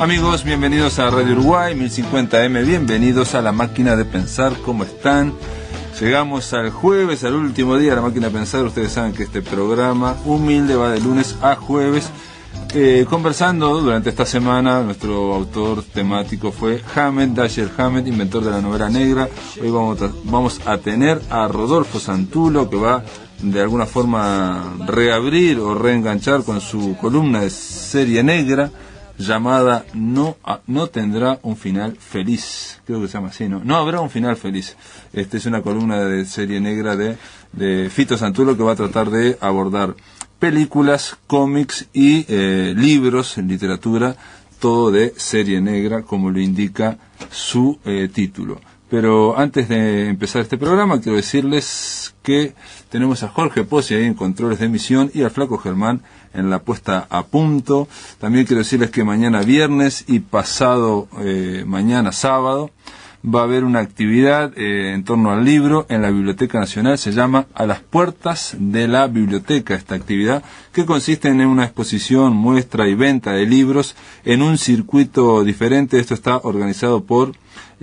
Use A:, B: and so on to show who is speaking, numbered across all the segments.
A: Amigos, bienvenidos a Radio Uruguay 1050M, bienvenidos a La Máquina de Pensar. ¿Cómo están? Llegamos al jueves, al último día de La Máquina de Pensar. Ustedes saben que este programa humilde va de lunes a jueves. Conversando durante esta semana, nuestro autor temático fue Dashiell Hammett, inventor de la novela negra. Hoy vamos a tener a Rodolfo Santulo, que va de alguna forma reabrir o reenganchar con su columna de serie negra llamada No tendrá un final feliz. Creo que se llama así, no habrá un final feliz. Es una columna de serie negra de Fito Santulo, que va a tratar de abordar películas, cómics y libros, literatura, todo de serie negra, como lo indica su título. Pero antes de empezar este programa, quiero decirles que tenemos a Jorge Pozzi ahí en controles de emisión y al Flaco Germán en la puesta a punto. También quiero decirles que mañana viernes y pasado mañana sábado va a haber una actividad en torno al libro en la Biblioteca Nacional. Se llama A las Puertas de la Biblioteca, esta actividad, que consiste en una exposición, muestra y venta de libros en un circuito diferente. Esto está organizado por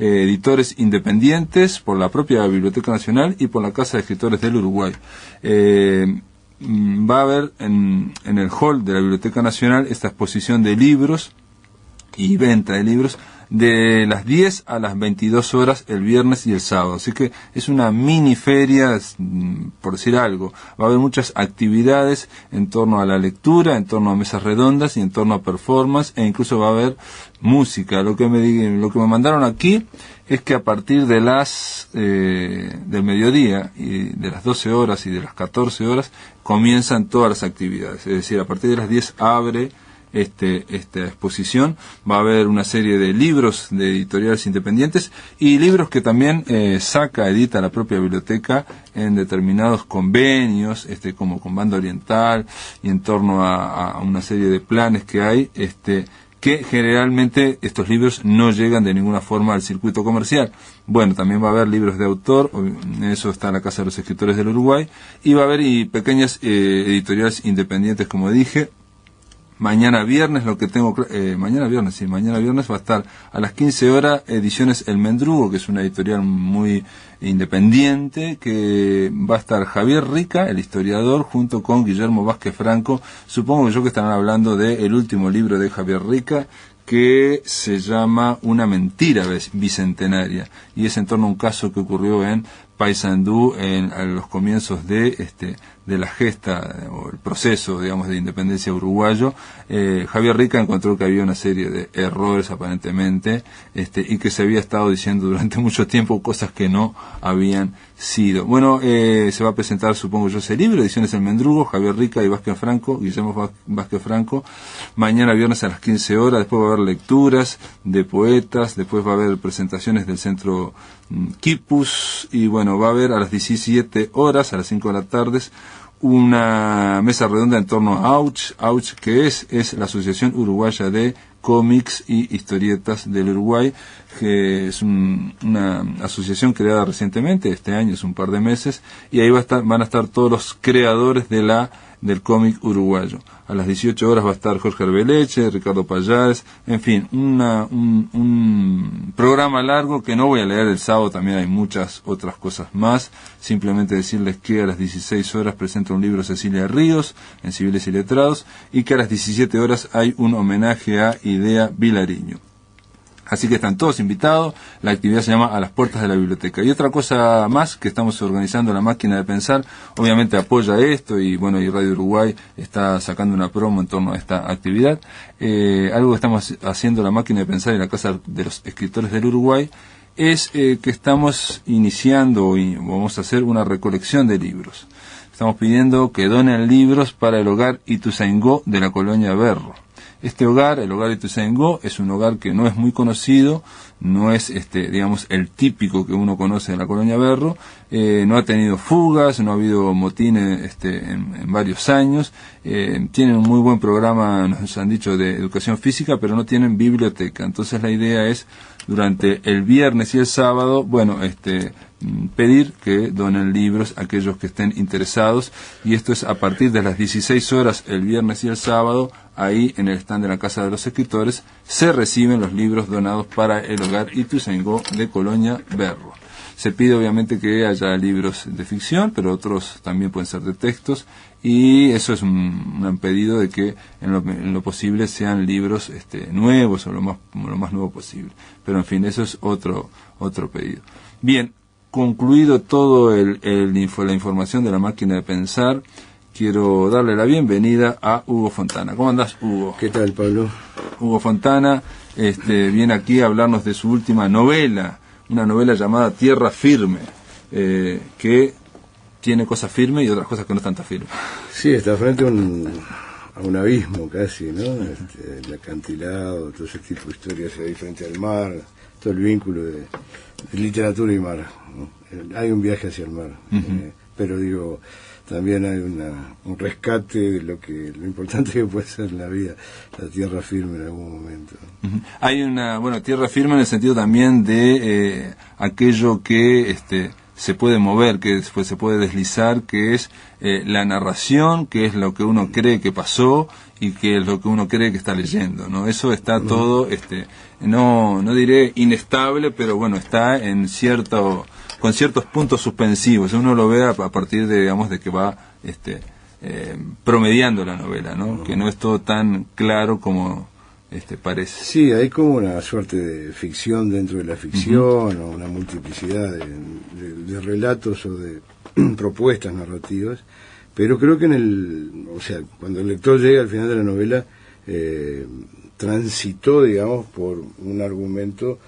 A: editores independientes, por la propia Biblioteca Nacional y por la Casa de Escritores del Uruguay. Va a haber en el hall de la Biblioteca Nacional esta exposición de libros y venta de libros de las 10 a las 22 horas el viernes y el sábado. Así que es una mini feria, por decir algo. Va a haber muchas actividades en torno a la lectura, en torno a mesas redondas y en torno a performance, e incluso va a haber música. Lo que me mandaron aquí es que a partir de del mediodía y de las 12 horas y de las 14 horas comienzan todas las actividades. Es decir, a partir de las 10 abre esta exposición. Va a haber una serie de libros de editoriales independientes y libros que también edita la propia biblioteca en determinados convenios, como con Banda Oriental, y en torno a una serie de planes que hay, que generalmente estos libros no llegan de ninguna forma al circuito comercial. Bueno, también va a haber libros de autor, en eso está la Casa de los Escritores del Uruguay, y va a haber pequeñas editoriales independientes, como dije. Mañana viernes mañana viernes va a estar a las 15 horas Ediciones El Mendrugo, que es una editorial muy independiente, que va a estar Javier Rica, el historiador, junto con Guillermo Vázquez Franco. Supongo que estarán hablando del último libro de Javier Rica, que se llama Una mentira bicentenaria, y es en torno a un caso que ocurrió en Paysandú a los comienzos de la gesta o el proceso, digamos, de independencia uruguayo. Javier Rica encontró que había una serie de errores aparentemente, y que se había estado diciendo durante mucho tiempo cosas que no habían sido. Bueno, se va a presentar, supongo yo, ese libro, Ediciones El Mendrugo, Javier Rica y Guillermo Vázquez Franco, mañana viernes a las 15 horas. Después va a haber lecturas de poetas, después va a haber presentaciones del Centro Quipus, y bueno, va a haber a las 17 horas, a las 5 de la tarde, una mesa redonda en torno a AUCH, que es la Asociación Uruguaya de Cómics y Historietas del Uruguay, que es una asociación creada recientemente, este año, es un par de meses, y ahí van a estar todos los creadores del cómic uruguayo. A las 18 horas va a estar Jorge Arbeleche, Ricardo Payás, en fin, un programa largo que no voy a leer el sábado. También hay muchas otras cosas más. Simplemente decirles que a las 16 horas presenta un libro Cecilia Ríos, en Civiles y Letrados, y que a las 17 horas hay un homenaje a Idea Vilariño. Así que están todos invitados. La actividad se llama A las Puertas de la Biblioteca. Y otra cosa más que estamos organizando, La Máquina de Pensar, obviamente apoya esto, y bueno, y Radio Uruguay está sacando una promo en torno a esta actividad. Algo que estamos haciendo La Máquina de Pensar y la Casa de los Escritores del Uruguay es que estamos iniciando y vamos a hacer una recolección de libros. Estamos pidiendo que donen libros para el hogar Ituzaingó de la colonia Berro. Este hogar, el hogar Ituzaingó, es un hogar que no es muy conocido, no es digamos el típico que uno conoce de la colonia Berro, no ha tenido fugas, no ha habido motines en varios años, tienen un muy buen programa, nos han dicho, de educación física, pero no tienen biblioteca. Entonces la idea es, durante el viernes y el sábado, pedir que donen libros a aquellos que estén interesados, y esto es a partir de las 16 horas el viernes y el sábado ahí en el stand de la Casa de los Escritores se reciben los libros donados para el hogar Ituzaingó de Colonia Berro. Se pide obviamente que haya libros de ficción, pero otros también pueden ser de textos, y eso es un pedido de que en lo posible sean libros nuevos o lo más nuevo posible. Pero en fin, eso es otro pedido. Bien, concluido todo la información de la máquina de pensar, quiero darle la bienvenida a Hugo Fontana. ¿Cómo andás, Hugo?
B: ¿Qué tal, Pablo?
A: Hugo Fontana viene aquí a hablarnos de su última novela, una novela llamada Tierra Firme, que tiene cosas firmes y otras cosas que no están tan firmes.
B: Sí, está frente a un abismo casi, ¿no? El acantilado, todo ese tipo de historias ahí frente al mar, todo el vínculo de literatura y mar, ¿no? Hay un viaje hacia el mar, pero digo, también hay un rescate de lo importante que puede ser la vida, la tierra firme en algún momento.
A: Hay tierra firme en el sentido también de aquello que se puede mover, que después se puede deslizar, que es la narración, que es lo que uno cree que pasó y que es lo que uno cree que está leyendo, ¿no? Eso está todo, no diré inestable, pero bueno, está con ciertos puntos suspensivos. Uno lo ve a partir de que va promediando la novela, ¿no? Que no es todo tan claro como parece.
B: Sí, hay como una suerte de ficción dentro de la ficción, o una multiplicidad de relatos o de propuestas narrativas, pero creo que cuando el lector llega al final de la novela, transitó, digamos, por un argumento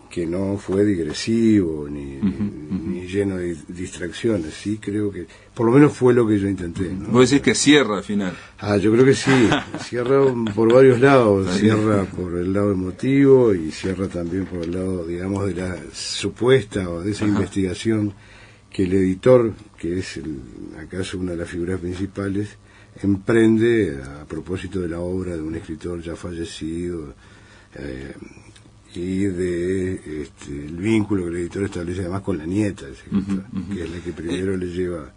B: que no fue digresivo ni lleno de distracciones. Sí, creo que por lo menos fue lo que yo intenté, ¿no?
A: Vos decís que cierra al final.
B: Yo creo que sí, cierra por varios lados, cierra por el lado emotivo y cierra también por el lado, digamos, de la supuesta o de esa investigación que el editor, que es acaso una de las figuras principales, emprende a propósito de la obra de un escritor ya fallecido, y de el vínculo que el editor establece además con la nieta del escritor, que es la que primero le lleva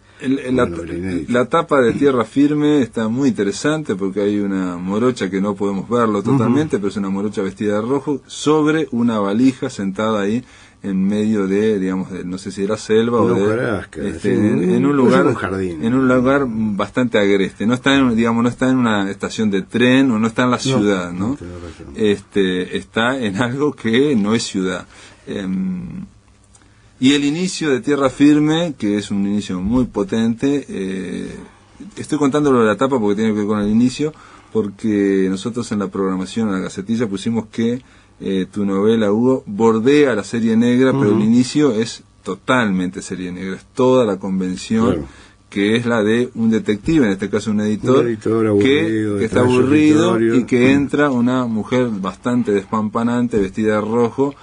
A: la tapa de Tierra Firme está muy interesante porque hay una morocha que no podemos verlo totalmente, pero es una morocha vestida de rojo sobre una valija sentada ahí en medio de, digamos, no sé si era selva o en un lugar,
B: un jardín,
A: en un lugar bastante agreste. No está no está en una estación de tren o no está en la ciudad, ¿no? Está en algo que no es ciudad. Y el inicio de Tierra Firme, que es un inicio muy potente, estoy contándolo de la tapa porque tiene que ver con el inicio, porque nosotros en la programación, en la Gacetilla, pusimos que tu novela, Hugo, bordea la serie negra, pero el inicio es totalmente serie negra, es toda la convención, claro, que es la de un detective, en este caso un editor aburrido, que está aburrido y que entra una mujer bastante despampanante, vestida de rojo,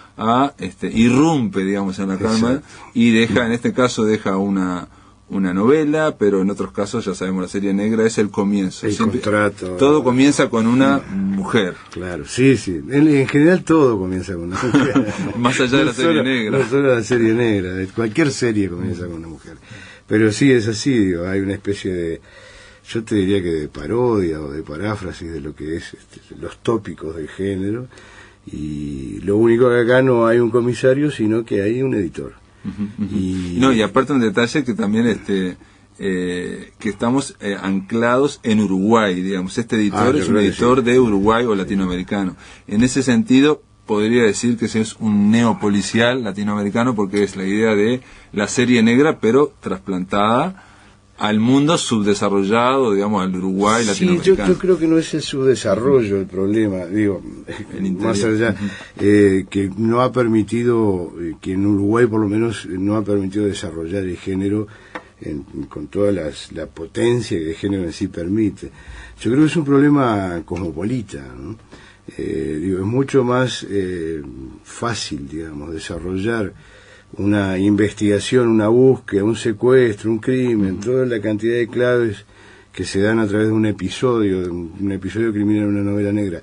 A: irrumpe, digamos, en la calma y deja, en este caso deja una novela, pero en otros casos, ya sabemos, la serie negra es el comienzo.
B: Contrato.
A: Todo comienza con una mujer.
B: Claro, sí. En general todo comienza con una mujer.
A: Más allá de la serie negra.
B: No solo la serie negra, cualquier serie comienza con una mujer. Pero sí, es así, digo, hay una especie de, yo te diría que de parodia o de paráfrasis de lo que es los tópicos del género, y lo único que acá no hay un comisario, sino que hay un editor.
A: Y aparte un detalle que también que estamos anclados en Uruguay, digamos, este editor es un editor de Uruguay o latinoamericano. En ese sentido podría decir que ese es un neopolicial latinoamericano, porque es la idea de la serie negra pero trasplantada al mundo subdesarrollado, digamos, al Uruguay latinoamericano.
B: Yo creo que no es el subdesarrollo el problema, digo, más allá, que no ha permitido, que en Uruguay por lo menos no ha permitido desarrollar el género con toda la potencia que el género en sí permite. Yo creo que es un problema cosmopolita, ¿no? Es mucho más fácil, digamos, desarrollar una investigación, una búsqueda, un secuestro, un crimen, toda la cantidad de claves que se dan a través de un episodio criminal en una novela negra,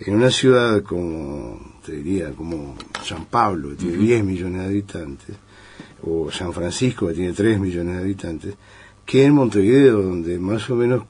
B: en una ciudad como, te diría, como San Pablo, que tiene 10 millones de habitantes, o San Francisco, que tiene 3 millones de habitantes, que en Montevideo, donde más o menos,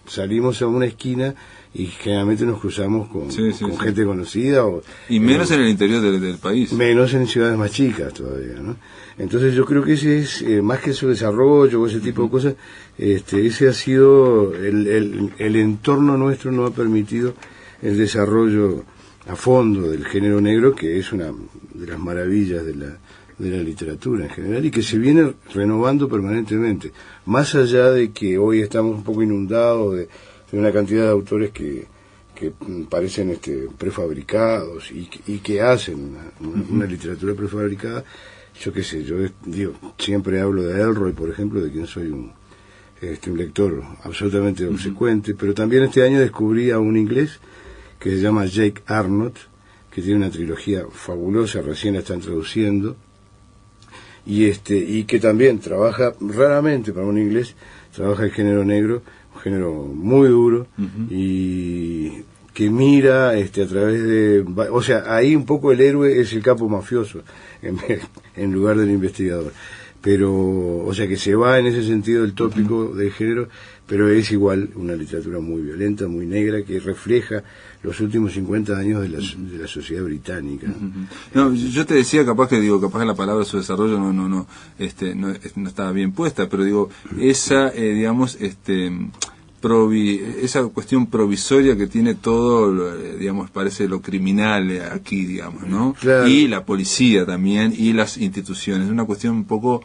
B: salimos a una esquina y generalmente nos cruzamos con gente conocida.
A: Y menos en el interior del país.
B: Menos en ciudades más chicas todavía, ¿no? Entonces yo creo que ese es, más que su desarrollo o ese tipo de cosas, ese ha sido, el entorno nuestro no ha permitido el desarrollo a fondo del género negro, que es una de las maravillas de la literatura en general y que se viene renovando permanentemente, más allá de que hoy estamos un poco inundados de una cantidad de autores que parecen prefabricados y que hacen una literatura prefabricada. Yo qué sé, yo digo, siempre hablo de Elroy, por ejemplo, de quien soy un lector absolutamente obsecuente, pero también este año descubrí a un inglés que se llama Jake Arnott, que tiene una trilogía fabulosa, recién la están traduciendo, y que también trabaja, raramente para un inglés, trabaja el género negro, un género muy duro, y que mira a través de... O sea, ahí un poco el héroe es el capo mafioso, en lugar del investigador. Pero, o sea, que se va en ese sentido el tópico del género, pero es igual una literatura muy violenta, muy negra, que refleja los últimos 50 años de la sociedad británica.
A: No, yo te decía, capaz que la palabra su desarrollo no estaba bien puesta, pero digo, esa, esa cuestión provisoria que tiene todo, parece lo criminal aquí, ¿no?
B: Claro.
A: Y la policía también, y las instituciones, una cuestión un poco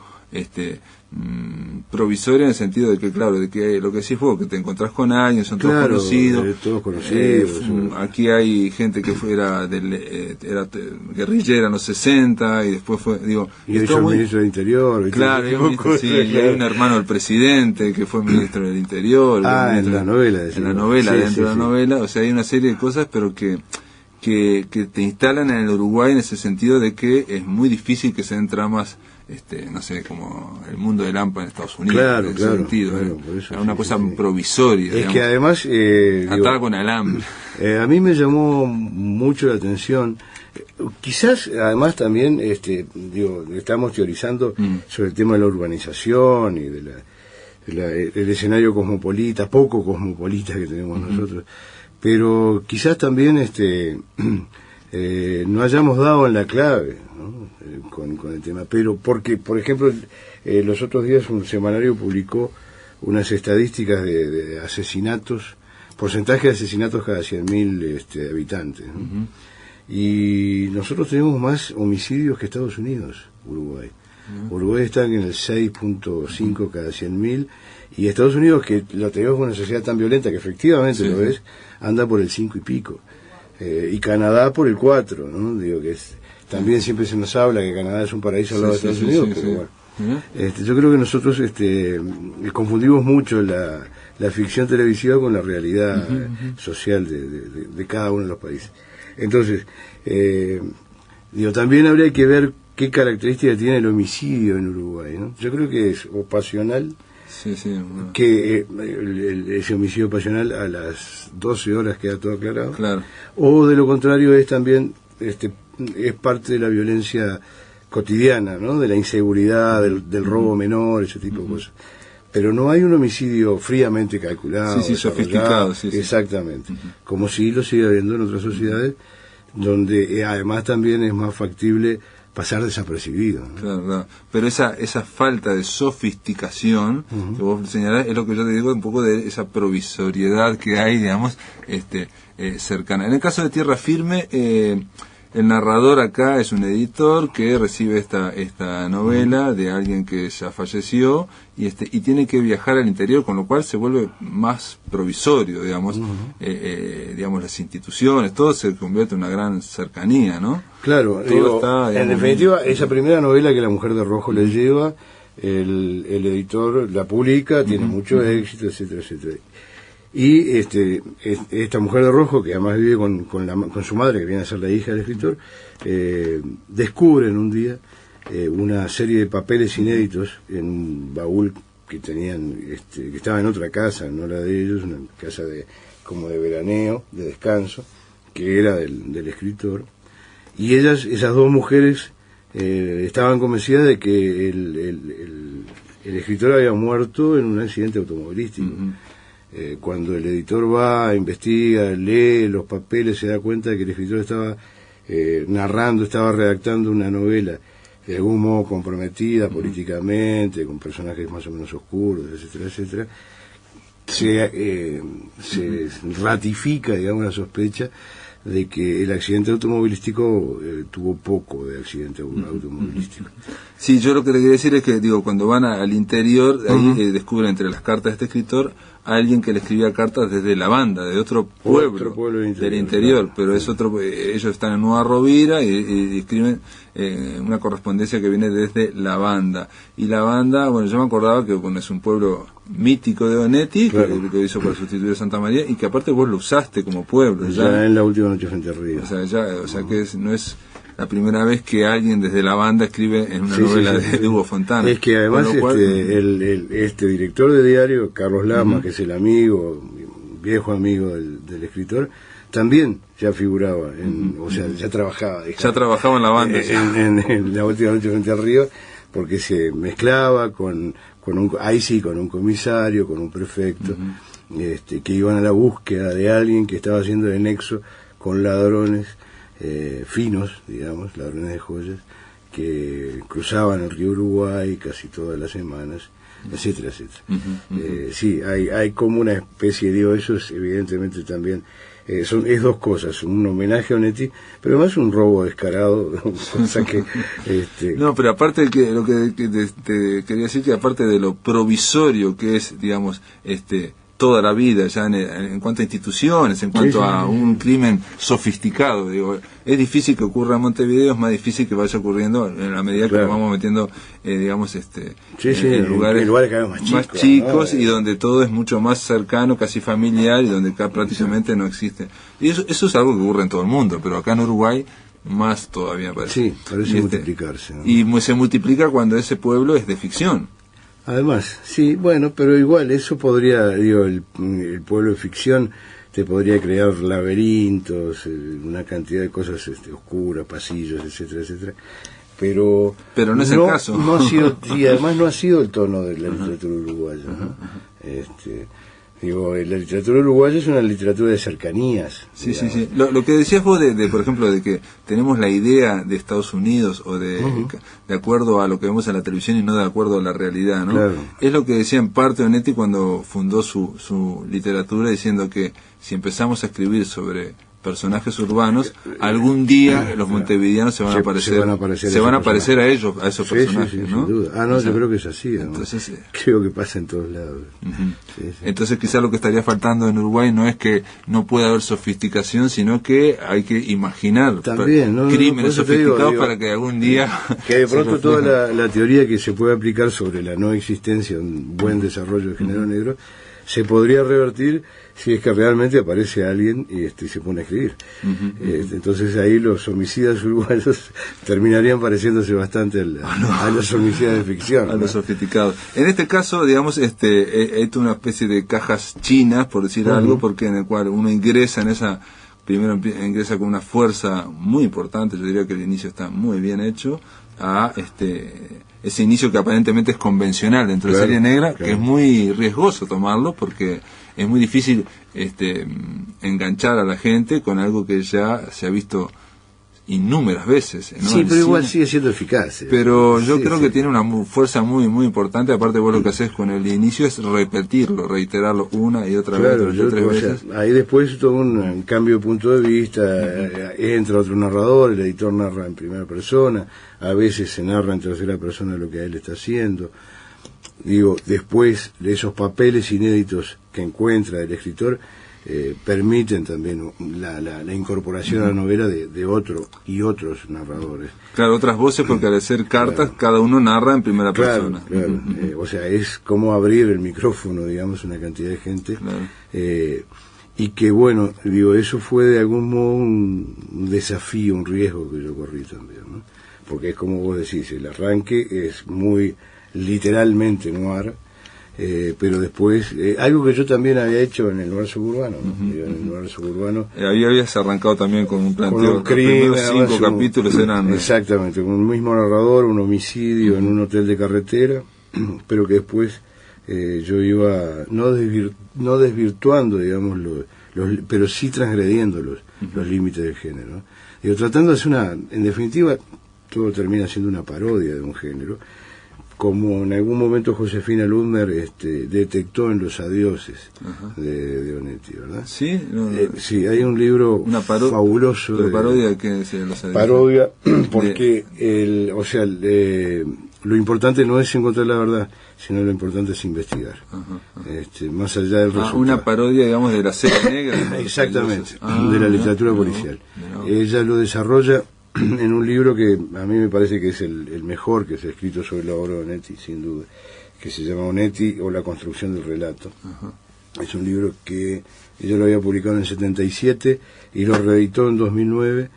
A: provisoria en el sentido de que, claro, de que lo que decís fue que te encontrás con alguien, son todos conocidos.
B: Todos conocidos.
A: Aquí hay gente que era guerrillera en los 60 y después fue,
B: y hoy soy ministro del Interior.
A: Claro, y hay un hermano del presidente que fue ministro del Interior.
B: En la novela.
A: Dentro de la novela, o sea, hay una serie de cosas, pero que te instalan en el Uruguay en ese sentido de que es muy difícil que se den tramas, no sé, como el mundo del AMPA en Estados Unidos,
B: claro,
A: en ese sentido,
B: por eso,
A: una cosa provisoria.
B: Es que además...
A: atada con alambre.
B: A mí me llamó mucho la atención, quizás además también, estamos teorizando sobre el tema de la urbanización y del escenario cosmopolita, poco cosmopolita que tenemos nosotros, pero quizás también no hayamos dado en la clave, ¿no? con el tema, pero porque, por ejemplo, los otros días un semanario publicó unas estadísticas de asesinatos, porcentaje de asesinatos cada 100.000 habitantes, ¿no? Y nosotros tenemos más homicidios que Estados Unidos, Uruguay. Uruguay está en el 6.5 cada 100.000, y Estados Unidos, que lo tenemos con una sociedad tan violenta que efectivamente lo es, anda por el 5 y pico, y Canadá por el 4, ¿no? Digo que también siempre se nos habla que Canadá es un paraíso al lado de Estados Unidos, pero bueno. Yo creo que nosotros confundimos mucho la ficción televisiva con la realidad social de cada uno de los países. Entonces, también habría que ver qué características tiene el homicidio en Uruguay, ¿no? Yo creo que es o pasional, bueno, que ese homicidio pasional a las 12 horas queda todo aclarado,
A: claro,
B: o de lo contrario es también es parte de la violencia cotidiana, ¿no? De la inseguridad, del robo menor, ese tipo de cosas. Pero no hay un homicidio fríamente calculado,
A: sofisticado,
B: exactamente, como si lo sigue habiendo en otras sociedades, donde además también es más factible pasar desapercibido, ¿no?
A: Claro. Pero esa falta de sofisticación que vos señalás es lo que yo te digo, un poco de esa provisoriedad que hay, digamos, cercana. En el caso de Tierra Firme, el narrador acá es un editor que recibe esta novela de alguien que ya falleció y tiene que viajar al interior, con lo cual se vuelve más provisorio, digamos, digamos, las instituciones, todo se convierte en una gran cercanía, ¿no?
B: Claro, en definitiva, esa primera novela que La Mujer de Rojo le lleva, el editor la publica, tiene mucho éxito, etcétera, etcétera. Y esta Mujer de Rojo, que además vive con su madre, que viene a ser la hija del escritor, descubren un día una serie de papeles inéditos en un baúl que tenían, que estaba en otra casa, no la de ellos, una casa como de veraneo, de descanso, que era del escritor. Y esas dos mujeres estaban convencidas de que el escritor había muerto en un accidente automovilístico. Cuando el editor va, investiga, lee los papeles, se da cuenta de que el escritor estaba narrando, estaba redactando una novela de algún modo comprometida políticamente, con personajes más o menos oscuros, etcétera, etcétera, se ratifica, digamos, la sospecha de que el accidente automovilístico tuvo poco de accidente automovilístico.
A: Sí, yo lo que le quería decir es que, digo, cuando van al interior, ahí descubren entre las cartas de este escritor a alguien que le escribía cartas desde la banda, de otro pueblo del interior, claro. Pero es otro, ellos están en Nueva Rovira y escriben una correspondencia que viene desde la banda. Y la banda, bueno, yo me acordaba que es un pueblo mítico de Onetti, claro, que lo hizo para sustituir a Santa María, y que aparte vos lo usaste como pueblo.
B: Ya en La Última Noche frente al río.
A: O sea que no es la primera vez que alguien desde la banda escribe en una novela de Hugo Fontana.
B: Es que además este director de diario, Carlos Lama, que es el viejo amigo del escritor, también ya figuraba, o sea, ya trabajaba.
A: Ya trabajaba en la banda.
B: En La Última Noche frente al río, porque se mezclaba con un comisario, con un prefecto, que iban a la búsqueda de alguien que estaba haciendo el nexo con ladrones finos, digamos, ladrones de joyas, que cruzaban el río Uruguay casi todas las semanas, etcétera, etcétera. Sí, hay como una especie, digo, eso es evidentemente también, es dos cosas, un homenaje a Onetti, pero además un robo descarado, cosa que...
A: No, pero aparte que lo que te quería decir, que aparte de lo provisorio que es, digamos, toda la vida ya en cuanto a instituciones, en cuanto a un crimen sofisticado, digo, es difícil que ocurra en Montevideo, es más difícil que vaya ocurriendo en la medida que nos vamos metiendo, digamos, en lugares más chicos, ¿no? Y donde todo es mucho más cercano, casi familiar, y donde acá prácticamente no existe. Y eso es algo que ocurre en todo el mundo, pero acá en Uruguay más todavía parece.
B: Sí, parece multiplicarse, ¿no?
A: Y se multiplica cuando ese pueblo es de ficción.
B: Además, sí, bueno, pero igual eso podría, digo, el pueblo de ficción te podría crear laberintos, una cantidad de cosas oscuras, pasillos, etcétera, etcétera. Pero
A: no es el caso.
B: No ha sido, y además no ha sido el tono de la literatura uruguaya, ¿no? Digo, la literatura uruguaya es una literatura de cercanías.
A: Sí, sí, sí. Lo que decías vos, por ejemplo, de que tenemos la idea de Estados Unidos o de acuerdo a lo que vemos en la televisión y no de acuerdo a la realidad, ¿no? Claro. Es lo que decía en parte Onetti cuando fundó su literatura, diciendo que si empezamos a escribir sobre personajes urbanos, algún día los montevideanos se van a parecer a ellos, a esos personajes,
B: sí,
A: ¿no?
B: Sin duda. No, yo creo que es así. Entonces, creo que pasa en todos lados.
A: Entonces quizás lo que estaría faltando en Uruguay no es que no pueda haber sofisticación, sino que hay que imaginar
B: también,
A: crímenes sofisticados para que algún día...
B: Que de pronto toda la teoría que se puede aplicar sobre la no existencia de un buen desarrollo del género negro se podría revertir si es que realmente aparece alguien y se pone a escribir. Entonces ahí los homicidas uruguayos terminarían pareciéndose bastante a los homicidas de ficción,
A: a los sofisticados. En este caso, digamos, esto es una especie de cajas chinas, por decir algo, porque en el cual uno ingresa primero ingresa con una fuerza muy importante. Yo diría que el inicio está muy bien hecho, a ese inicio que aparentemente es convencional dentro de Serie Negra, que es muy riesgoso tomarlo porque es muy difícil enganchar a la gente con algo que ya se ha visto innúmeras veces, ¿no?
B: Sí, pero igual sigue siendo eficaz.
A: Pero yo creo que tiene una fuerza muy muy importante. Aparte, vos lo que haces con el inicio es repetirlo, reiterarlo una y otra vez, tres veces.
B: Ahí después todo un cambio de punto de vista, entra otro narrador, el editor narra en primera persona, a veces se narra en tercera persona lo que a él está haciendo. Digo, después de esos papeles inéditos que encuentra el escritor, permiten también la incorporación a la novela de otro y otros narradores.
A: Claro, otras voces, porque al hacer cartas, cada uno narra en primera persona.
B: Claro. O sea, es como abrir el micrófono, digamos, una cantidad de gente. Y que, bueno, digo, eso fue de algún modo un desafío, un riesgo que yo corrí también, ¿no? Porque es como vos decís, el arranque es muy literalmente noir, pero después, algo que yo también había hecho en el noir suburbano, ¿no? En el noir suburbano.
A: Ahí habías arrancado también con un planteo.
B: Con un crimen,
A: los primeros 5 capítulos eran.
B: Exactamente, con un mismo narrador, un homicidio en un hotel de carretera, pero que después yo iba no desvirtuando, digamos, pero sí transgrediendo los límites del género, ¿no? Digo, tratando de hacer en definitiva, todo termina siendo una parodia de un género, como en algún momento Josefina Ludmer detectó en Los Adioses de Onetti, ¿verdad?
A: Sí,
B: sí, hay un libro fabuloso.
A: ¿Pero parodia qué decía Los Adioses?
B: Parodia, porque lo importante no es encontrar la verdad, sino lo importante es investigar. Más allá del resultado.
A: Una parodia, digamos, de la serie negra.
B: Exactamente, de la literatura policial. Ella lo desarrolla en un libro que a mí me parece que es el mejor que se ha escrito sobre la obra de Onetti, sin duda, que se llama Onetti o la construcción del relato. Es un libro que ella lo había publicado en el 77 y lo reeditó en 2009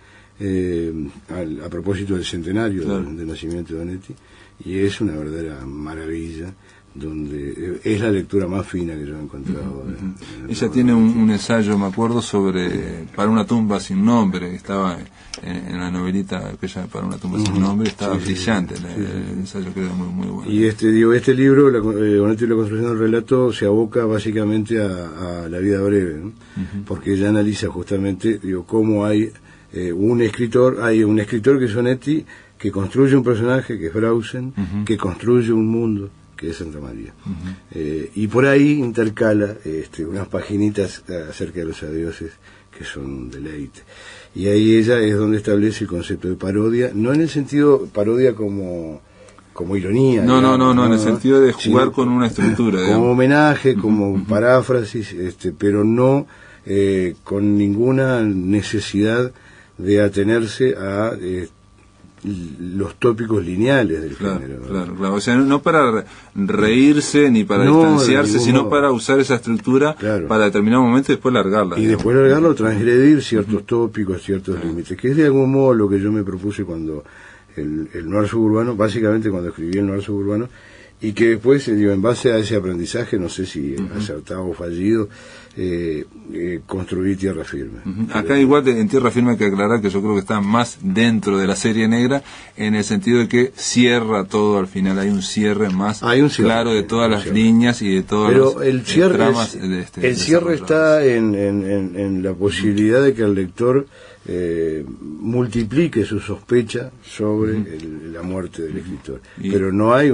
B: a propósito del centenario del nacimiento de Onetti, y es una verdadera maravilla, donde es la lectura más fina que yo he encontrado.
A: Ella tiene un ensayo, me acuerdo, sobre Para una tumba sin nombre, que estaba en la novelita aquella Para una tumba sin nombre, estaba brillante. El ensayo que era muy bueno.
B: Y este libro, Onetti y la construcción del relato, se aboca básicamente a la vida breve, ¿no? Porque ella analiza justamente, cómo hay un escritor que es Onetti, que construye un personaje, que es Brausen, que construye un mundo, que es Santa María. Y por ahí intercala unas paginitas acerca de Los Adioses, que son un deleite. Y ahí ella es donde establece el concepto de parodia, no en el sentido parodia como ironía.
A: No, en el sentido de jugar con una estructura.
B: Como homenaje, como paráfrasis, pero no con ninguna necesidad de atenerse a los tópicos lineales del género.
A: Claro. O sea, no para reírse ni para distanciarse, sino para usar esa estructura para determinado momento y después largarla.
B: Y después largarla o transgredir ciertos tópicos, ciertos límites, que es de algún modo lo que yo me propuse cuando el noir suburbano, básicamente cuando escribí el noir suburbano, y que después, en base a ese aprendizaje, no sé si acertado o fallido, construí Tierra Firme.
A: Acá igual en Tierra Firme hay que aclarar que yo creo que está más dentro de la serie negra, en el sentido de que cierra todo al final, hay un cierre más claro de todas las líneas y de todas las tramas.
B: El cierre está en la posibilidad de que el lector multiplique su sospecha sobre la muerte del escritor, pero no hay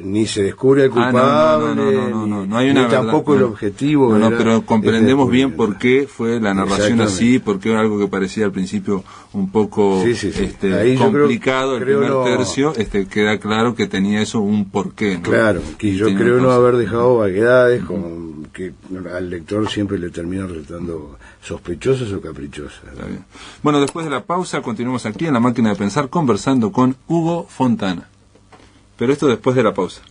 B: ni se descubre el culpable,
A: no hay una
B: ni tampoco el objetivo.
A: Pero comprendemos bien por qué fue la narración así, porque era algo que parecía al principio un poco complicado, el primer tercio, queda claro que tenía eso un porqué, ¿no?
B: Claro, que yo creo no haber dejado vaguedades que al lector siempre le terminan resultando sospechosas o caprichosas.
A: Está bien. Bueno, después de la pausa continuamos aquí en La Máquina de Pensar conversando con Hugo Fontana. Pero esto después de la pausa.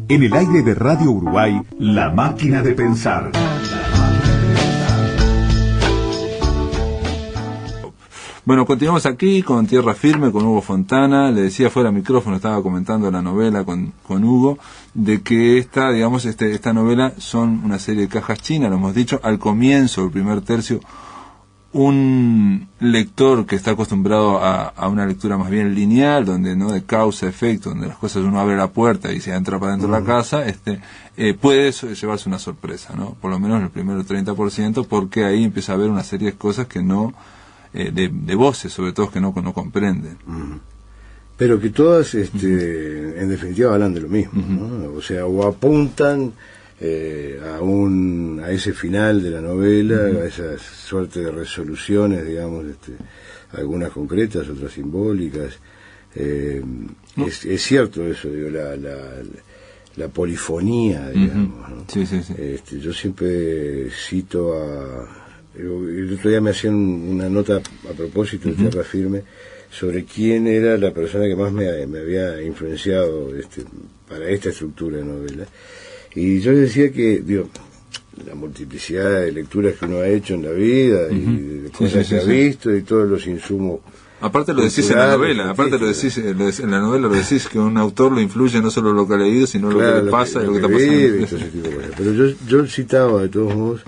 C: En el aire de Radio Uruguay, La Máquina de Pensar.
A: Bueno, continuamos aquí con Tierra Firme, con Hugo Fontana. Le decía fuera de micrófono, estaba comentando la novela con Hugo, de que esta novela son una serie de cajas chinas, lo hemos dicho. Al comienzo, el primer tercio, un lector que está acostumbrado a una lectura más bien lineal, donde no de causa-efecto, donde las cosas uno abre la puerta y se entra para dentro de la casa, puede llevarse una sorpresa, ¿no? Por lo menos el primero 30%, porque ahí empieza a haber una serie de cosas que no, de voces sobre todo, que no comprenden.
B: Pero que todas, en definitiva, hablan de lo mismo, ¿no? O sea, o apuntan a ese final de la novela, a esa suerte de resoluciones, digamos, algunas concretas, otras simbólicas. Es cierto eso, digo, la polifonía, digamos, ¿no?
A: Sí.
B: Yo siempre cito el otro día me hacían una nota a propósito de Tierra Firme sobre quién era la persona que más me había influenciado para esta estructura de novela. Y yo decía que, la multiplicidad de lecturas que uno ha hecho en la vida y de cosas que ha visto y todos los insumos.
A: Aparte lo decís en la novela, en la novela lo decís que un autor lo influye no solo lo que ha leído, sino lo que le pasa y lo que está pasando.
B: Pero yo citaba de todos modos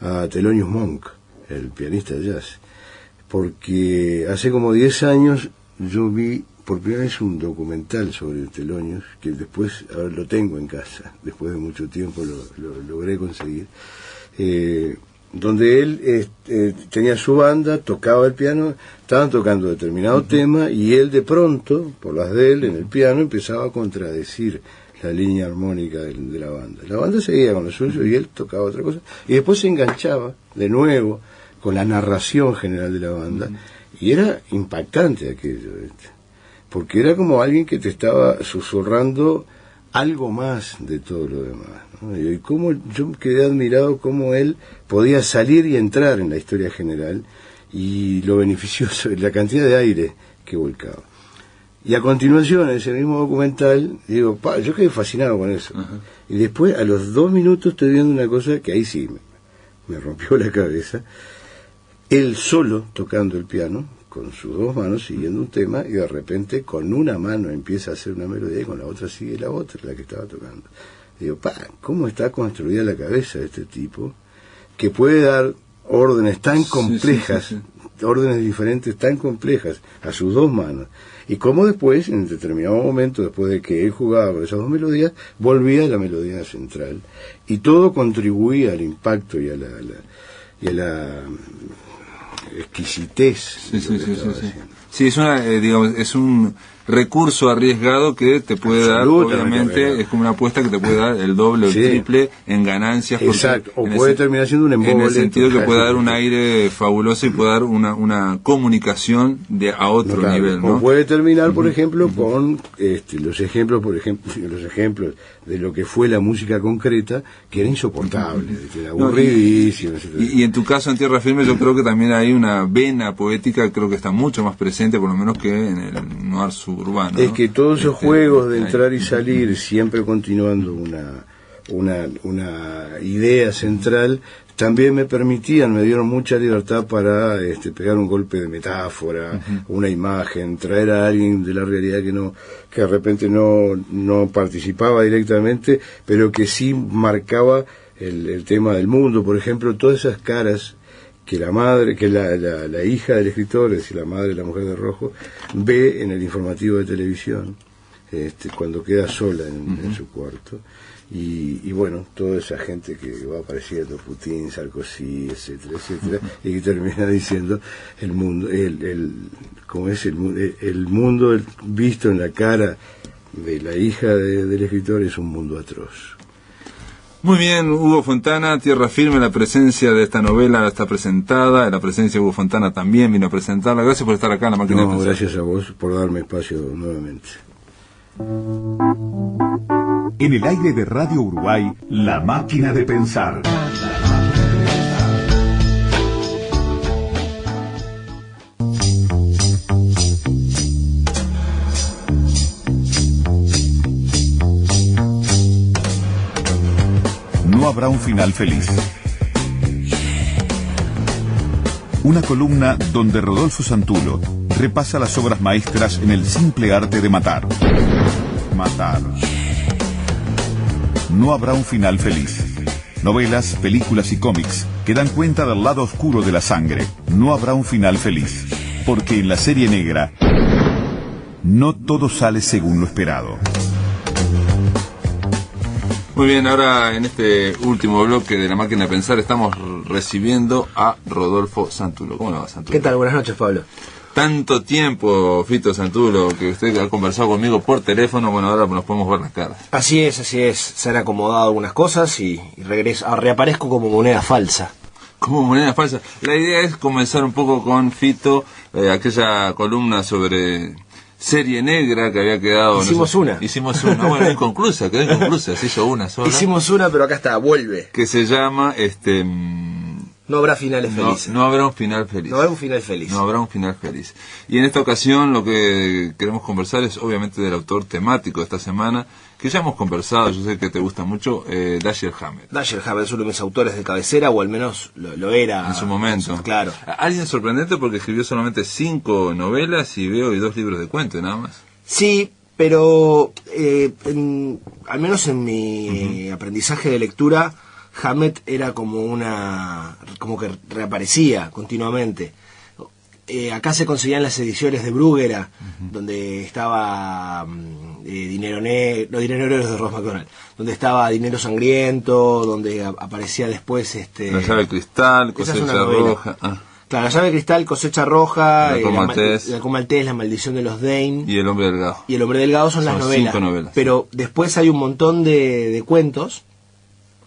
B: a Thelonious Monk, el pianista de jazz, porque hace como 10 años yo vi por primera vez un documental sobre Thelonious, que después, ahora lo tengo en casa, después de mucho tiempo lo logré conseguir, donde él tenía su banda, tocaba el piano, estaban tocando determinado tema, y él de pronto, por las de él, en el piano, empezaba a contradecir la línea armónica de la banda. La banda seguía con lo suyo y él tocaba otra cosa, y después se enganchaba de nuevo con la narración general de la banda, y era impactante aquello, porque era como alguien que te estaba susurrando algo más de todo lo demás, ¿no? Y cómo yo quedé admirado cómo él podía salir y entrar en la historia general, y lo beneficioso, la cantidad de aire que volcaba. Y a continuación, en ese mismo documental, digo, yo quedé fascinado con eso. Uh-huh. Y después, a los 2 minutos, estoy viendo una cosa que ahí sí me rompió la cabeza. Él solo tocando el piano, con sus 2 manos, siguiendo un tema, y de repente, con una mano empieza a hacer una melodía, y con la otra sigue la otra, la que estaba tocando. Digo, ¿cómo está construida la cabeza de este tipo? Que puede dar órdenes tan complejas, sí. Órdenes diferentes tan complejas a sus 2 manos, y cómo después, en determinado momento, después de que él jugaba con esas 2 melodías, volvía a la melodía central, y todo contribuía al impacto y a la exquisitez.
A: Sí, es una, digamos, es un recurso arriesgado que te puede dar, obviamente, es como una apuesta que te puede dar el doble o el triple en ganancias.
B: Exacto, o puede terminar siendo un embole.
A: En el sentido que puede dar un aire fabuloso y puede dar una comunicación a otro nivel, ¿no?
B: O puede terminar, por ejemplo, con los ejemplos de lo que fue la música concreta, que era insoportable, que era aburridísimo.
A: Y en tu caso, en Tierra Firme, yo creo que también hay una vena poética, creo que está mucho más presente, por lo menos, que en el noir suburbano, ¿no?
B: Es que todos esos juegos de entrar y salir, siempre continuando una idea central, también me dieron mucha libertad para pegar un golpe de metáfora, una imagen, traer a alguien de la realidad que de repente no participaba directamente, pero que sí marcaba el tema del mundo. Por ejemplo, todas esas caras que la hija del escritor, es decir, la madre de la mujer de rojo, ve en el informativo de televisión, cuando queda sola en su cuarto. Y bueno, toda esa gente que va apareciendo, Putin, Sarkozy, etcétera, etcétera, y que termina diciendo el mundo, como es el mundo visto en la cara de la hija del escritor, es un mundo atroz.
A: Muy bien, Hugo Fontana, Tierra Firme, la presencia de esta novela está presentada, la presencia de Hugo Fontana también vino a presentarla. Gracias por estar acá en La Máquina de Pensar.
B: Gracias a vos por darme espacio nuevamente.
C: En el aire de Radio Uruguay, La Máquina de Pensar. No habrá un final feliz. Una columna donde Rodolfo Santulo repasa las obras maestras en el simple arte de matar. Matar. No habrá un final feliz. Novelas, películas y cómics que dan cuenta del lado oscuro de la sangre. No habrá un final feliz. Porque en la serie negra, no todo sale según lo esperado.
A: Muy bien, ahora en este último bloque de La Máquina de Pensar estamos recibiendo a Rodolfo Santulo. ¿Cómo le va, Santulo?
D: ¿Qué tal? Buenas noches, Pablo.
A: Tanto tiempo, Fito Santulo, que usted ha conversado conmigo por teléfono, bueno, ahora nos podemos ver las caras.
D: Así es. Se han acomodado algunas cosas y reaparezco como moneda falsa.
A: Como moneda falsa. La idea es comenzar un poco con Fito, aquella columna sobre serie negra que había quedado...
D: Hicimos una,
A: bueno, quedó inconclusa, se hizo una sola.
D: Hicimos una, pero acá está, vuelve.
A: Que se llama,
D: No habrá finales felices.
A: No habrá un final feliz.
D: No habrá un final feliz.
A: No habrá un final feliz. Y en esta ocasión lo que queremos conversar es obviamente del autor temático de esta semana, que ya hemos conversado, yo sé que te gusta mucho, Dashiell Hammett.
D: Dashiell Hammett es uno de mis autores de cabecera, o al menos lo era.
A: En su momento.
D: Claro.
A: Alguien sorprendente porque escribió solamente 5 novelas y 2 libros de cuentos, nada más.
D: Sí, pero al menos en mi aprendizaje de lectura, Hammett era como que reaparecía continuamente. acá se conseguían las ediciones de Bruguera, donde estaba Dinero Negro, no, Dinero Negro es de Ross McDonald, donde estaba Dinero Sangriento, donde aparecía después
A: La llave de cristal, Cosecha Roja.
D: Claro, La llave de cristal, Cosecha Roja,
A: El
D: Halcón Maltés, La maldición de los Dane
A: y El hombre delgado.
D: Y El hombre delgado son las novelas.
A: 5 novelas.
D: Pero después hay un montón de cuentos.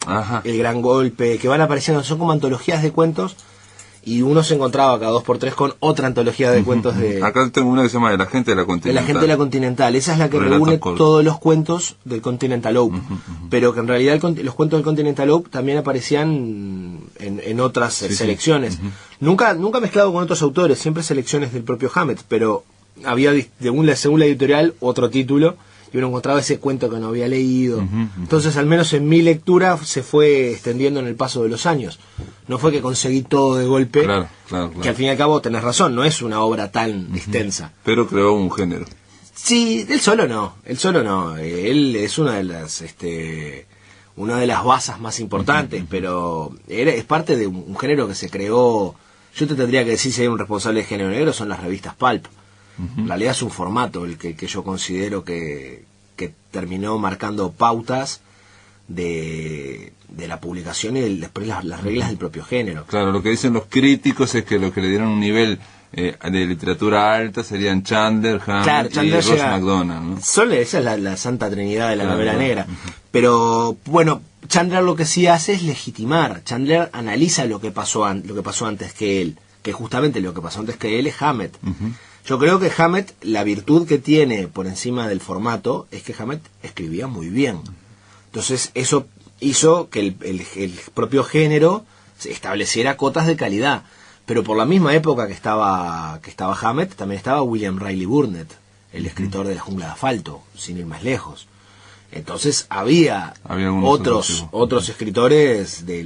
A: Ajá.
D: El Gran Golpe, que van apareciendo, son como antologías de cuentos, y uno se encontraba cada 2x3 con otra antología de cuentos de...
A: Acá tengo una que se llama El agente de la Continental.
D: El agente de la Continental, esa es la que
A: Relatos
D: reúne
A: cortos.
D: todos los cuentos del Continental Loop, pero que en realidad los cuentos del Continental Loop también aparecían en otras selecciones. Nunca mezclado con otros autores, siempre selecciones del propio Hammett, pero había según la editorial otro título, y uno encontraba ese cuento que no había leído. Entonces, al menos en mi lectura, se fue extendiendo en el paso de los años. No fue que conseguí todo de golpe,
A: Claro.
D: que al fin y al cabo tenés razón, no es una obra tan extensa.
A: Pero creó un género.
D: Sí, él solo no. Él es una de las basas más importantes, pero es parte de un género que se creó. Yo te tendría que decir si hay un responsable de género negro, son las revistas pulp. En realidad es un formato el que yo considero que terminó marcando pautas de la publicación y después las reglas del propio género.
A: Claro, lo que dicen los críticos es que los que le dieron un nivel de literatura alta serían Chandler, Hammett y Ross McDonald, ¿no?
D: Esa es la santa trinidad de la novela negra. Pero bueno, Chandler lo que sí hace es legitimar. Chandler analiza lo que pasó antes que él, que justamente lo que pasó antes que él es Hammett. Yo creo que Hammett, la virtud que tiene por encima del formato, es que Hammett escribía muy bien. Entonces eso hizo que el propio género estableciera cotas de calidad. Pero por la misma época que estaba Hammett, también estaba William Riley Burnett, el escritor de La jungla de asfalto, sin ir más lejos. Entonces había otros escritores de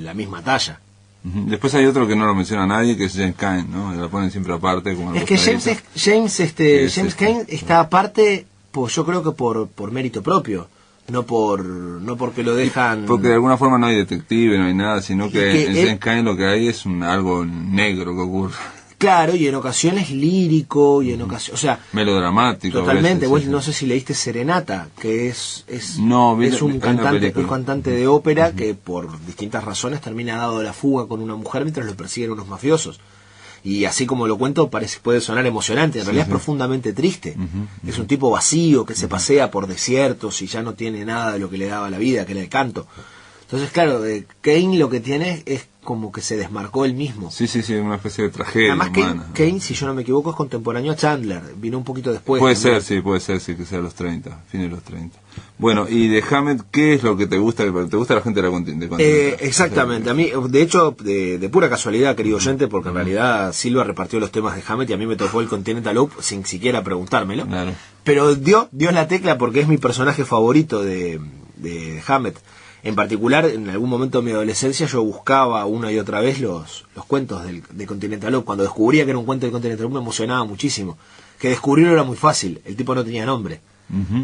D: la misma talla.
A: Después hay otro que no lo menciona nadie, que es James Cain, ¿no? Lo ponen siempre aparte. Como
D: es que James Cain está aparte, pues yo creo que por mérito propio, no porque lo dejan...
A: Porque de alguna forma no hay detective, no hay nada, sino que en James Cain lo que hay es algo negro que ocurre.
D: Claro, y en ocasiones lírico, y en ocasiones, o sea,
A: melodramático.
D: Totalmente.
A: Veces,
D: no sé si leíste Serenata, que es un cantante de ópera que por distintas razones termina dado la fuga con una mujer mientras lo persiguen unos mafiosos. Y así como lo cuento, puede sonar emocionante, en realidad es profundamente triste. Es un tipo vacío que se pasea por desiertos y ya no tiene nada de lo que le daba la vida, que era el canto. Entonces, claro, Cain lo que tiene es como que se desmarcó él mismo.
A: Sí, una especie de tragedia.
D: Además, Cain, si yo no me equivoco, es contemporáneo a Chandler, vino un poquito después.
A: Puede ser, que sea los 30, fines de los 30. Bueno, y de Hammett, ¿qué es lo que te gusta? ¿Te gusta la gente de la Continental?
D: Exactamente, a mí, de hecho, de pura casualidad, querido oyente, porque en realidad Silva repartió los temas de Hammett y a mí me tocó el Continental Loop sin siquiera preguntármelo. Claro. Pero dio la tecla porque es mi personaje favorito de Hammett. En particular, en algún momento de mi adolescencia yo buscaba una y otra vez los cuentos de Continental Loop. Cuando descubría que era un cuento de Continental Loop me emocionaba muchísimo. Que descubrirlo era muy fácil, el tipo no tenía nombre.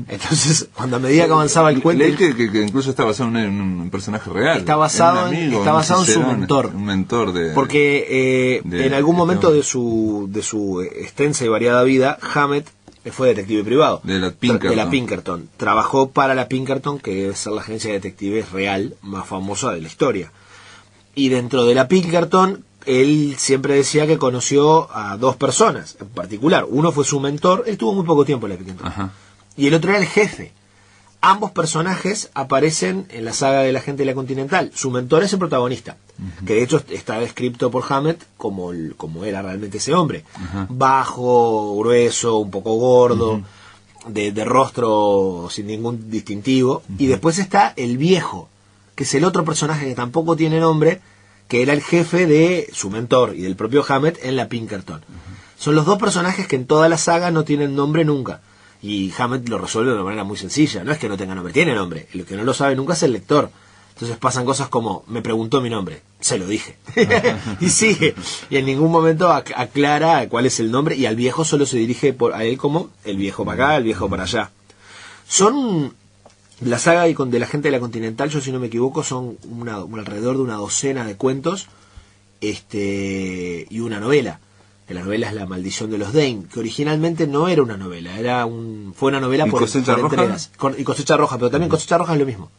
D: Entonces, cuando a medida que avanzaba el cuento...
A: Leí que incluso está basado en un personaje real.
D: Está basado en su mentor.
A: Un mentor de...
D: Porque en algún momento de su extensa y variada vida, Hammett fue detective privado
A: de la
D: Pinkerton. Trabajó para la Pinkerton, que debe ser la agencia de detectives real más famosa de la historia. Y dentro de la Pinkerton, él siempre decía que conoció a dos personas en particular. Uno fue su mentor, él tuvo muy poco tiempo en la Pinkerton. Y el otro era el jefe. Ambos personajes aparecen en la saga de la gente de la Continental. Su mentor es el protagonista, que de hecho está descrito por Hammett como era realmente ese hombre. Bajo, grueso, un poco gordo, de rostro sin ningún distintivo. Y después está el viejo, que es el otro personaje que tampoco tiene nombre, que era el jefe de su mentor y del propio Hammett en la Pinkerton. Son los dos personajes que en toda la saga no tienen nombre nunca. Y Hammett lo resuelve de una manera muy sencilla. No es que no tenga nombre, tiene nombre. El que no lo sabe nunca es el lector. Entonces pasan cosas como, me preguntó mi nombre, se lo dije. Y sigue. Y en ningún momento aclara cuál es el nombre. Y al viejo solo se dirige a él como el viejo para acá, el viejo para allá. Son... La saga de la gente de la Continental, yo si no me equivoco, son alrededor de una docena de cuentos y una novela. que la novela es La maldición de los Dane, que originalmente no era una novela, fue una novela por entregas. Y Cosecha Roja, pero también Cosecha Roja es lo mismo.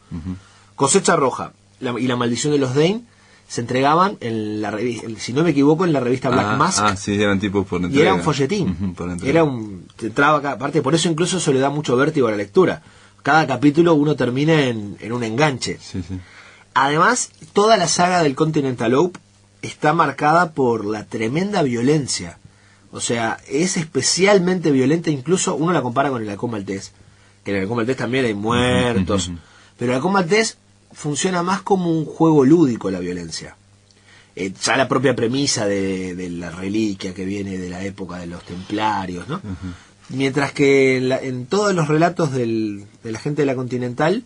D: Cosecha Roja y La maldición de los Dane se entregaban en la revista, si no me equivoco, en la revista Black Mask.
A: Sí, eran tipos por entrega.
D: Y era un folletín. Te entraba acá, aparte, por eso incluso eso le da mucho vértigo a la lectura. Cada capítulo uno termina en un enganche.
A: Sí.
D: Además, toda la saga del Continentalope está marcada por la tremenda violencia. O sea, es especialmente violenta, incluso uno la compara con el Halcón Maltés, que en el Halcón Maltés también hay muertos, pero el Halcón Maltés funciona más como un juego lúdico la violencia. Ya la propia premisa de la reliquia que viene de la época de los templarios, ¿no? Mientras que en todos los relatos de la gente de la Continental,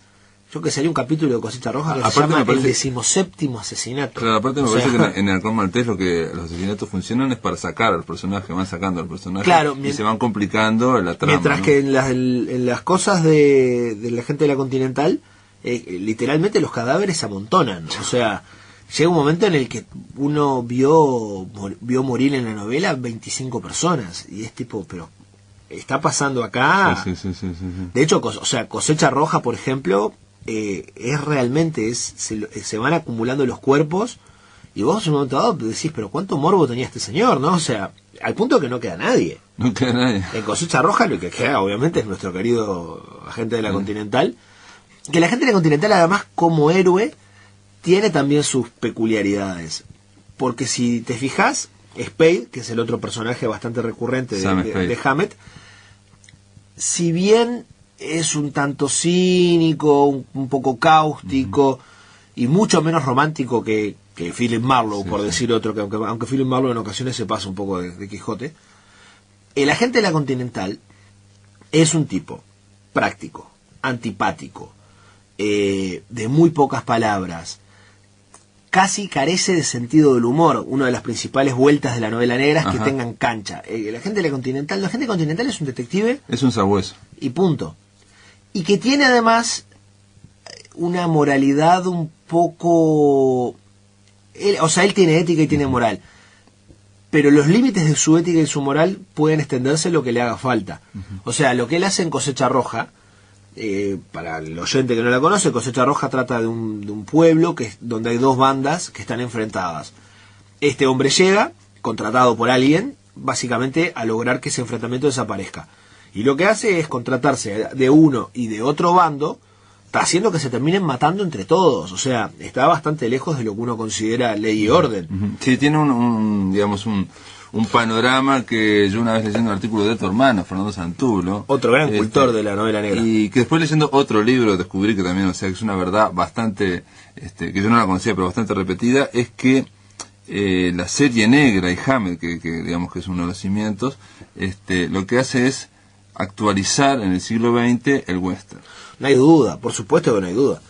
D: yo que sería un capítulo de Cosecha Roja que se llama El 17º asesinato.
A: Claro, aparte me parece que en el Halcón Maltés los asesinatos funcionan es para sacar a los personajes, van sacando a los personajes, claro, y se van complicando la trama.
D: Mientras, ¿no?, que en las cosas de la gente de la Continental, literalmente los cadáveres se amontonan. O sea, llega un momento en el que uno vio morir en la novela 25 personas, y es tipo, pero está pasando acá.
A: Sí.
D: De hecho, Cosecha Roja, por ejemplo, es realmente, se van acumulando los cuerpos, y vos en un momento dado decís, pero cuánto morbo tenía este señor, ¿no? O sea, al punto que no queda nadie.
A: No queda nadie.
D: En Cosecha Roja lo que queda, obviamente, es nuestro querido agente de la Continental, que la gente de la Continental, además, como héroe, tiene también sus peculiaridades. Porque si te fijas, Spade, que es el otro personaje bastante recurrente de Hammett, si bien es un tanto cínico, un poco cáustico, y mucho menos romántico que Philip Marlowe, por decir otro, que aunque Philip Marlowe en ocasiones se pasa un poco de Quijote, el agente de la Continental es un tipo práctico, antipático, de muy pocas palabras, casi carece de sentido del humor. Una de las principales vueltas de la novela negra es que tengan cancha. La gente de la Continental es un detective,
A: es un sabueso,
D: y punto. Y que tiene además una moralidad un poco... Él tiene ética y tiene moral, pero los límites de su ética y su moral pueden extenderse lo que le haga falta. O sea, lo que él hace en Cosecha Roja, para el oyente que no la conoce, Cosecha Roja trata de un pueblo donde hay dos bandas que están enfrentadas. Este hombre llega, contratado por alguien, básicamente a lograr que ese enfrentamiento desaparezca. Y lo que hace es contratarse de uno y de otro bando, haciendo que se terminen matando entre todos. O sea, está bastante lejos de lo que uno considera ley y orden.
A: Sí, tiene un panorama que yo una vez leyendo un artículo de tu hermano, Fernando Santulo,
D: otro gran cultor de la novela negra,
A: y que después leyendo otro libro descubrí que también, o sea, que es una verdad bastante, que yo no la conocía, pero bastante repetida, es que la serie negra y Hammett, que digamos que es uno de los cimientos, lo que hace es actualizar en el siglo XX el western.
D: No hay duda, por supuesto que no hay duda.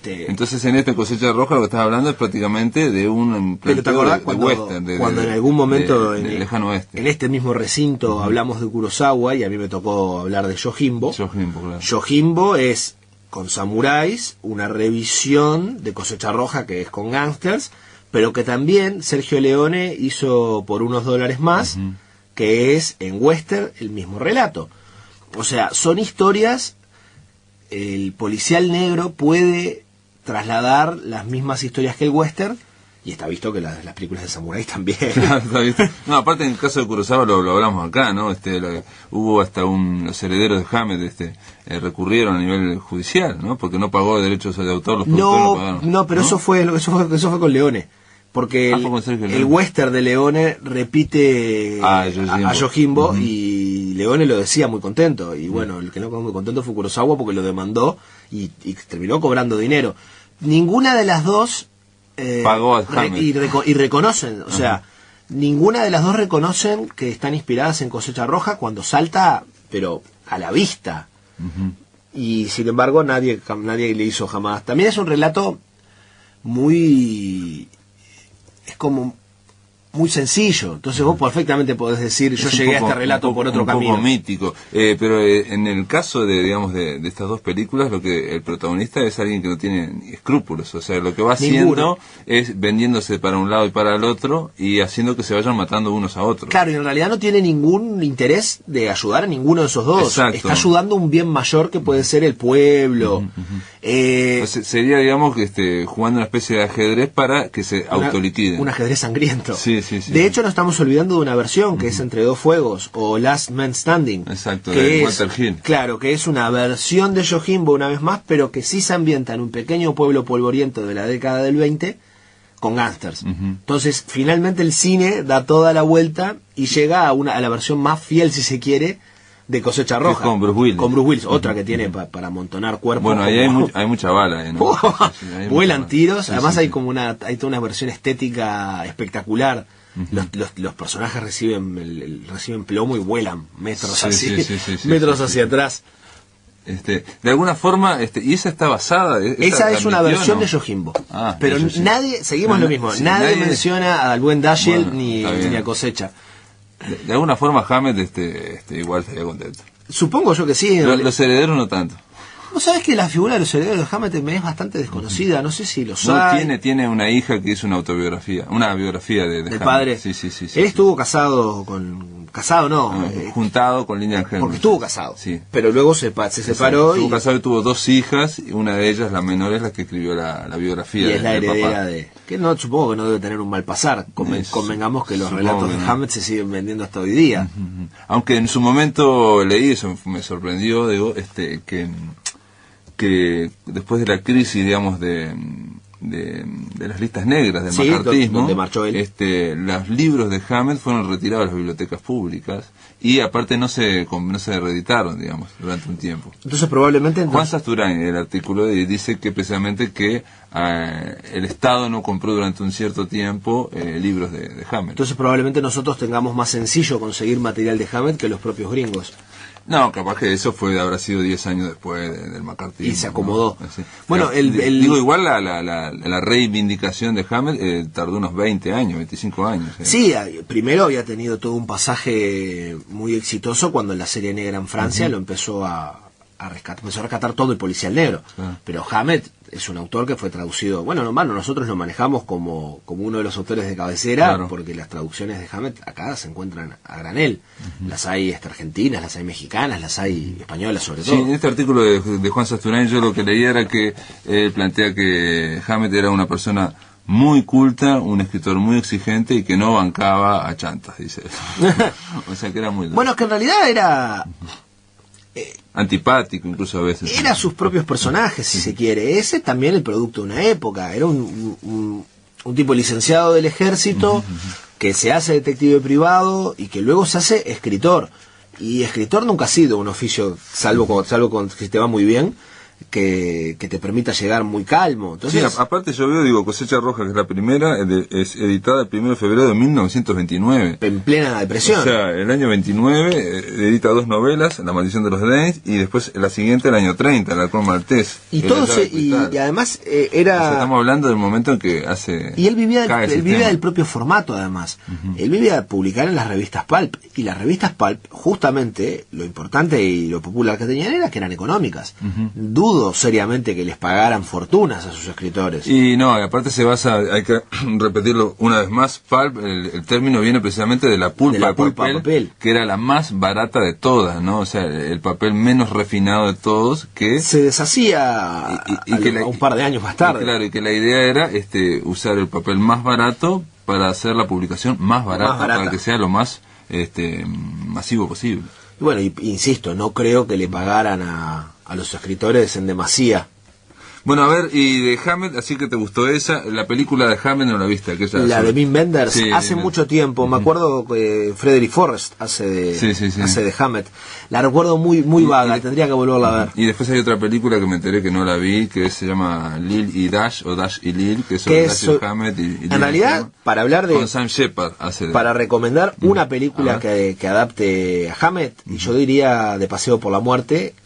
A: Entonces en esta Cosecha Roja lo que estás hablando es prácticamente de un
D: planteo de western, cuando en algún momento
A: de lejano oeste,
D: en este mismo recinto hablamos de Kurosawa, y a mí me tocó hablar de Yojimbo.
A: Claro.
D: Yojimbo es con samuráis, una revisión de Cosecha Roja que es con gángsters, pero que también Sergio Leone hizo por unos $1 más, que es en western el mismo relato. O sea, son historias. El policial negro puede trasladar las mismas historias que el western, y está visto que las películas de samuráis también.
A: Está visto. No, aparte en el caso de Kurosawa lo hablamos acá, ¿no? Hubo hasta los herederos de Hammett recurrieron a nivel judicial, ¿no? Porque no pagó derechos de autor, los productores no pagaron.
D: No, pero ¿no? Eso fue con Leone. Porque el western de Leone repite a Yojimbo, y Leone lo decía muy contento, y bueno, el que no quedó muy contento fue Kurosawa porque lo demandó y terminó cobrando dinero. Ninguna de las dos
A: pagó a Hammett
D: y reconocen, o sea, ninguna de las dos reconocen que están inspiradas en Cosecha Roja cuando salta, pero a la vista. Y sin embargo nadie le hizo jamás. También es un relato muy... es como muy sencillo. Entonces vos perfectamente podés decir, yo llegué a este relato por otro camino.
A: Un poco mítico. Pero en el caso de, digamos, de estas dos películas, lo que el protagonista es alguien que no tiene escrúpulos. O sea, lo que va haciendo es vendiéndose para un lado y para el otro y haciendo que se vayan matando unos a otros.
D: Claro, y en realidad no tiene ningún interés de ayudar a ninguno de esos dos.
A: Exacto.
D: Está ayudando a un bien mayor que puede ser el pueblo.
A: Sería, digamos, que jugando una especie de ajedrez para que se autoliquiden.
D: Un ajedrez sangriento.
A: Sí.
D: De hecho, nos estamos olvidando de una versión que es Entre dos fuegos, o Last Man Standing.
A: Exacto,
D: que
A: de
D: es,
A: Walter Hill.
D: Claro, que es una versión de Yojimbo una vez más, pero que sí se ambienta en un pequeño pueblo polvoriento de la década del 20 con gángsters. Entonces, finalmente el cine da toda la vuelta y llega a la versión más fiel, si se quiere, de Cosecha Roja.
A: Con Bruce Willis.
D: Con Bruce Willis, otra que tiene para amontonar cuerpos.
A: Bueno, ahí hay mucha bala. ¿No?
D: Vuelan tiros, además hay como hay toda una versión estética espectacular. Los personajes reciben plomo y vuelan metros hacia atrás.
A: De alguna forma, y esa está basada.
D: Esa es una versión de Yojimbo. Pero nadie, seguimos lo mismo, nadie menciona al buen Dashiell ni a Cosecha.
A: De alguna forma Hammett igual estaría contento.
D: Supongo yo que sí.
A: Los herederos no tanto.
D: ¿Vos sabés que la figura de los herederos de Hammett me es bastante desconocida? No sé si lo sabe.
A: Tiene una hija que hizo una biografía de
D: del
A: Hammett.
D: Padre.
A: Sí.
D: Él estuvo casado
A: juntado con Lillian Hellman.
D: Porque estuvo casado.
A: Sí.
D: Pero luego se separó.
A: Estuvo casado y tuvo 2 hijas, y una de ellas, la menor, es la que escribió la biografía.
D: Y es la heredera que no, supongo que no debe tener un mal pasar. Convengamos que los relatos de Hammett se siguen vendiendo hasta hoy día.
A: Aunque en su momento leí, eso me sorprendió, digo, que después de la crisis, digamos, de las listas negras del macartismo,
D: donde marchó él.
A: Los libros de Hammett fueron retirados de las bibliotecas públicas y aparte no se reeditaron, digamos, durante un tiempo.
D: Entonces probablemente...
A: Juan Sasturán, en el artículo, dice que precisamente que el Estado no compró durante un cierto tiempo libros de Hammett.
D: Entonces probablemente nosotros tengamos más sencillo conseguir material de Hammett que los propios gringos.
A: No, capaz que eso habrá sido 10 años después del macartismo.
D: Y se acomodó.
A: ¿No? Sí.
D: Bueno,
A: digo, igual la reivindicación de Hammett tardó unos 20 años, 25 años.
D: Sí, primero había tenido todo un pasaje muy exitoso cuando en la serie negra en Francia lo empezó a rescatar todo el policial negro. Pero Hammett es un autor que fue traducido, nosotros lo manejamos como uno de los autores de cabecera, porque las traducciones de Hammett acá se encuentran a granel. Las hay argentinas, las hay mexicanas, las hay españolas sobre todo.
A: Sí, en este artículo de Juan Sasturán yo lo que leía era que él plantea que Hammett era una persona muy culta, un escritor muy exigente y que no bancaba a chantas, dice él. O sea que era muy...
D: Bueno, que en realidad era...
A: antipático incluso a veces.
D: Era sus propios personajes, si se quiere. Ese también el producto de una época. Era un tipo licenciado del ejército que se hace detective privado y que luego se hace escritor. Y escritor nunca ha sido un oficio, salvo cuando si te va muy bien, que te permita llegar muy calmo. Entonces,
A: sí, aparte yo veo, Cosecha Roja, que es la primera, es editada el 1 de febrero de 1929.
D: En plena depresión.
A: O sea, el año 29 edita 2 novelas, La maldición de los Danes, y después la siguiente el año 30, El halcón maltés.
D: Y además era...
A: O sea, estamos hablando del momento en que hace...
D: Y él vivía del propio formato, además. Él vivía de publicar en las revistas Pulp. Y las revistas Pulp, justamente, lo importante y lo popular que tenían era que eran económicas. Dudo seriamente que les pagaran fortunas a sus escritores.
A: Y no, aparte se basa, hay que repetirlo una vez más, pulp, el término viene precisamente de la pulpa de papel, que era la más barata de todas, ¿no? O sea, el papel menos refinado de todos, que
D: se deshacía un par de años más tarde.
A: Claro, y que la idea era usar el papel más barato para hacer la publicación más barata. Para que sea lo más masivo posible.
D: Y bueno, insisto, no creo que le pagaran a los escritores en demasía.
A: Bueno, a ver, y de Hammett, así que te gustó esa, la película de Hammett no la viste,
D: la de Wim Wenders, sí, hace mucho tiempo, me acuerdo que Frederick Forrest hace de Hammett, la recuerdo muy vaga, tendría que volverla a ver.
A: Y después hay otra película que me enteré que no la vi, que se llama Lil y Dash, o Dash y Lil, que es sobre Dashiell Hammett y
D: en realidad, para hablar de...
A: Con Sam Shepard para
D: recomendar una película que adapte a Hammett, y yo diría De Paseo por la Muerte,